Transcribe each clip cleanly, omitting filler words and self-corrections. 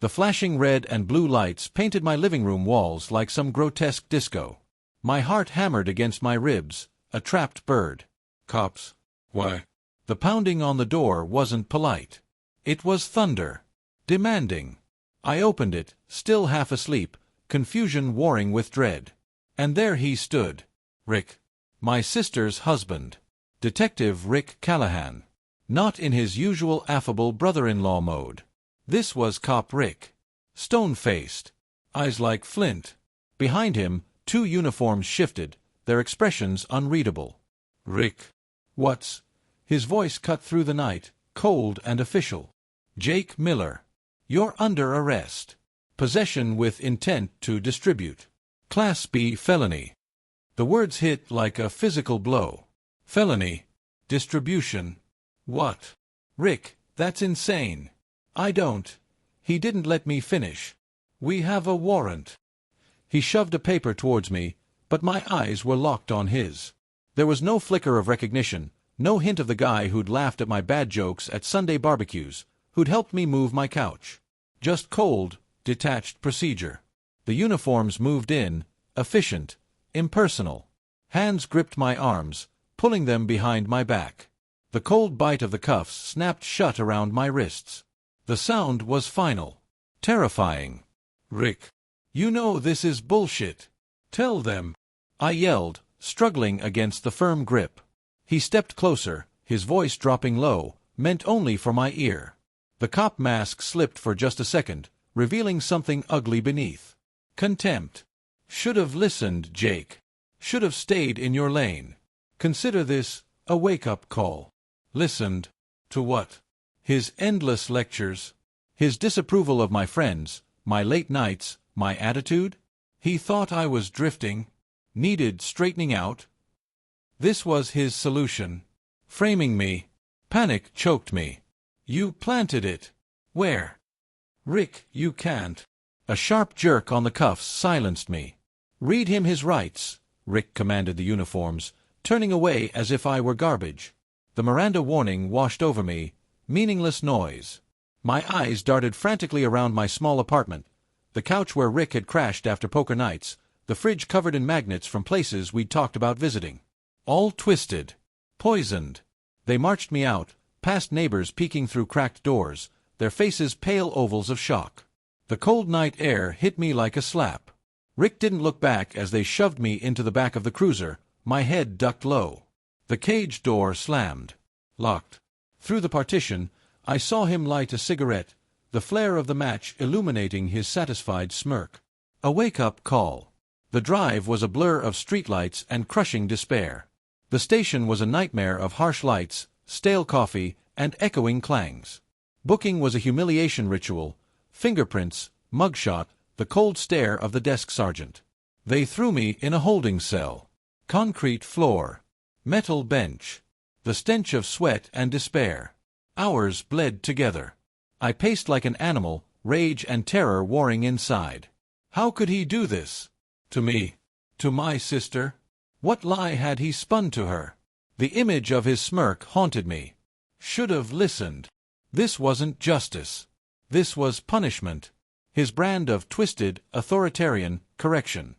The flashing red and blue lights painted my living room walls like some grotesque disco. My heart hammered against my ribs, a trapped bird. Cops. Why? The pounding on the door wasn't polite. It was thunder. Demanding. I opened it, still half asleep, confusion warring with dread. And there he stood. Rick. My sister's husband. Detective Rick Callahan. Not in his usual affable brother-in-law mode. This was Cop Rick. Stone-faced. Eyes like flint. Behind him, two uniforms shifted, their expressions unreadable. Rick. What's... His voice cut through the night, cold and official. Jake Miller. You're under arrest. Possession with intent to distribute. Class B felony. The words hit like a physical blow. Felony. Distribution. What? Rick, that's insane. I don't. He didn't let me finish. We have a warrant. He shoved a paper towards me, but my eyes were locked on his. There was no flicker of recognition, no hint of the guy who'd laughed at my bad jokes at Sunday barbecues, who'd helped me move my couch. Just cold, detached procedure. The uniforms moved in, efficient, impersonal. Hands gripped my arms, pulling them behind my back. The cold bite of the cuffs snapped shut around my wrists. The sound was final. Terrifying. Rick. You know this is bullshit. Tell them. I yelled, struggling against the firm grip. He stepped closer, his voice dropping low, meant only for my ear. The cop mask slipped for just a second, revealing something ugly beneath. Contempt. Should have listened, Jake. Should have stayed in your lane. Consider this a wake-up call. Listened. To what? His endless lectures. His disapproval of my friends, my late nights, my attitude? He thought I was drifting. Needed straightening out. This was his solution. Framing me. Panic choked me. You planted it. Where? Rick, you can't. A sharp jerk on the cuffs silenced me. Read him his rights, Rick commanded the uniforms, turning away as if I were garbage. The Miranda warning washed over me, meaningless noise. My eyes darted frantically around my small apartment, the couch where Rick had crashed after poker nights, the fridge covered in magnets from places we'd talked about visiting. All twisted. Poisoned. They marched me out, past neighbors peeking through cracked doors, their faces pale ovals of shock. The cold night air hit me like a slap. Rick didn't look back as they shoved me into the back of the cruiser, my head ducked low. The cage door slammed. Locked. Through the partition, I saw him light a cigarette, the flare of the match illuminating his satisfied smirk. A wake-up call. The drive was a blur of streetlights and crushing despair. The station was a nightmare of harsh lights, stale coffee, and echoing clangs. Booking was a humiliation ritual. Fingerprints, mugshot, the cold stare of the desk sergeant. They threw me in a holding cell. Concrete floor. Metal bench. The stench of sweat and despair. Hours bled together. I paced like an animal, rage and terror warring inside. How could he do this? To me? To my sister? What lie had he spun to her? The image of his smirk haunted me. Should have listened. This wasn't justice. This was punishment. His brand of twisted, authoritarian correction.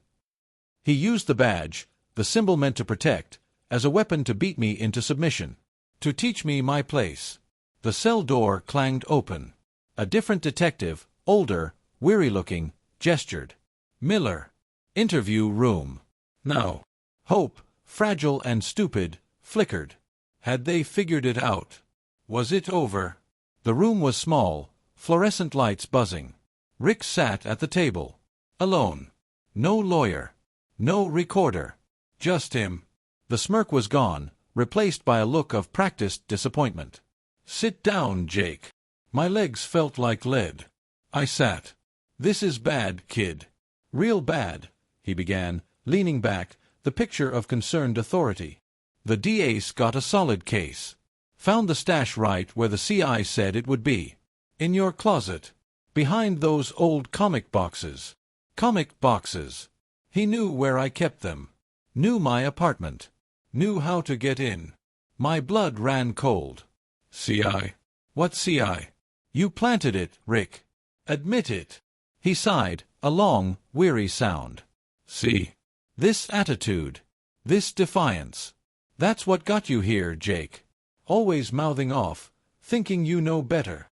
He used the badge, the symbol meant to protect, as a weapon to beat me into submission. To teach me my place. The cell door clanged open. A different detective, older, weary-looking, gestured. Miller. Interview room. No. Hope, fragile and stupid, flickered. Had they figured it out? Was it over? The room was small, fluorescent lights buzzing. Rick sat at the table. Alone. No lawyer. No recorder. Just him. The smirk was gone, replaced by a look of practiced disappointment. Sit down, Jake. My legs felt like lead. I sat. This is bad, kid. Real bad, he began, leaning back, the picture of concerned authority. The DA's got a solid case. Found the stash right where the CI said it would be. In your closet. Behind those old comic boxes. Comic boxes. He knew where I kept them. Knew my apartment. Knew how to get in. My blood ran cold. CI? What CI? You planted it, Rick. Admit it. He sighed, a long, weary sound. See? This attitude. This defiance. That's what got you here, Jake. Always mouthing off, thinking you know better.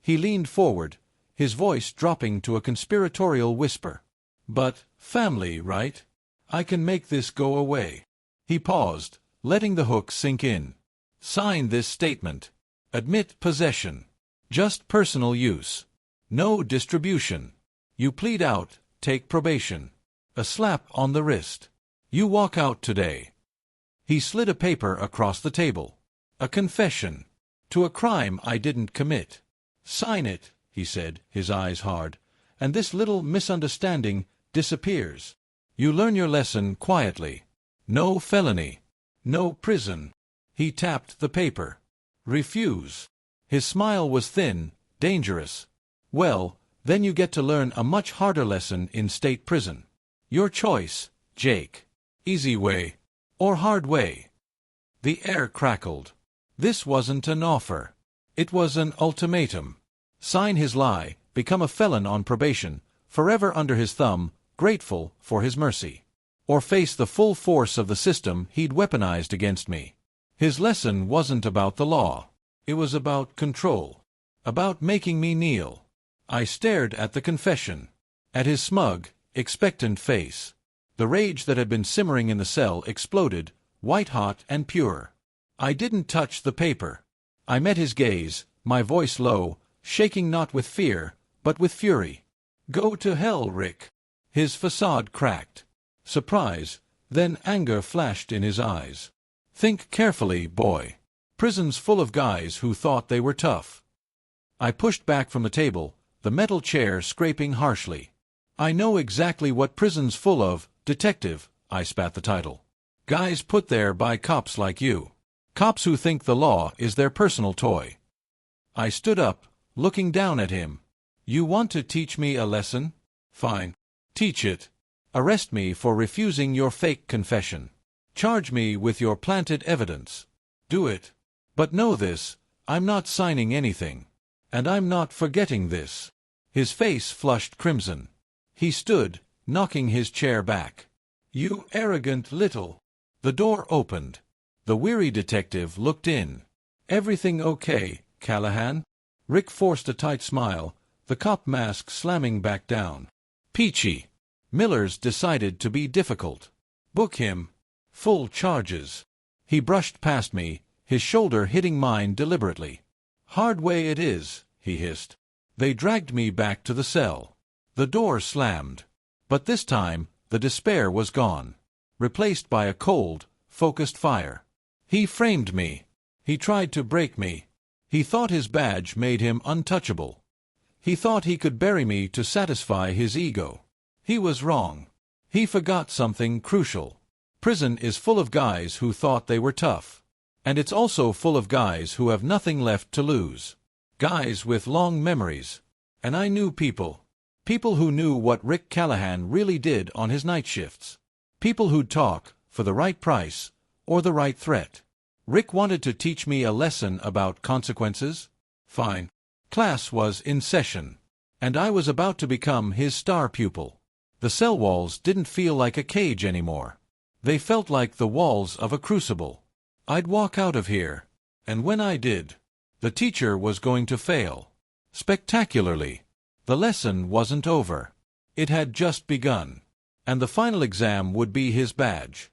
He leaned forward, his voice dropping to a conspiratorial whisper. But, family, right? I can make this go away. He paused, letting the hook sink in. Sign this statement. Admit possession. Just personal use. No distribution. You plead out, take probation. A slap on the wrist. You walk out today. He slid a paper across the table. A confession. To a crime I didn't commit. Sign it, he said, his eyes hard, and this little misunderstanding disappears. You learn your lesson quietly. No felony. No prison. He tapped the paper. Refuse. His smile was thin, dangerous. Well, then you get to learn a much harder lesson in state prison. Your choice, Jake. Easy way. Or hard way. The air crackled. This wasn't an offer. It was an ultimatum. Sign his lie, become a felon on probation, forever under his thumb, grateful for his mercy. Or face the full force of the system he'd weaponized against me. His lesson wasn't about the law. It was about control. About making me kneel. I stared at the confession. At his smug, expectant face. The rage that had been simmering in the cell exploded, white-hot and pure. I didn't touch the paper. I met his gaze, my voice low, shaking not with fear, but with fury. Go to hell, Rick. His facade cracked. Surprise, then anger flashed in his eyes. Think carefully, boy. Prison's full of guys who thought they were tough. I pushed back from the table, the metal chair scraping harshly. I know exactly what prison's full of, detective, I spat the title. Guys put there by cops like you. Cops who think the law is their personal toy. I stood up, looking down at him. You want to teach me a lesson? Fine. Teach it. Arrest me for refusing your fake confession. Charge me with your planted evidence. Do it. But know this, I'm not signing anything. And I'm not forgetting this. His face flushed crimson. He stood, knocking his chair back. You arrogant little... The door opened. The weary detective looked in. Everything okay, Callahan? Rick forced a tight smile, the cop mask slamming back down. Peachy. Miller's decided to be difficult. Book him. Full charges. He brushed past me, his shoulder hitting mine deliberately. Hard way it is, he hissed. They dragged me back to the cell. The door slammed. But this time, the despair was gone. Replaced by a cold, focused fire. He framed me. He tried to break me. He thought his badge made him untouchable. He thought he could bury me to satisfy his ego. He was wrong. He forgot something crucial. Prison is full of guys who thought they were tough. And it's also full of guys who have nothing left to lose. Guys with long memories. And I knew people. People who knew what Rick Callahan really did on his night shifts. People who'd talk, for the right price, or the right threat. Rick wanted to teach me a lesson about consequences? Fine. Class was in session. And I was about to become his star pupil. The cell walls didn't feel like a cage anymore. They felt like the walls of a crucible. I'd walk out of here. And when I did, the teacher was going to fail. Spectacularly. The lesson wasn't over. It had just begun. And the final exam would be his badge.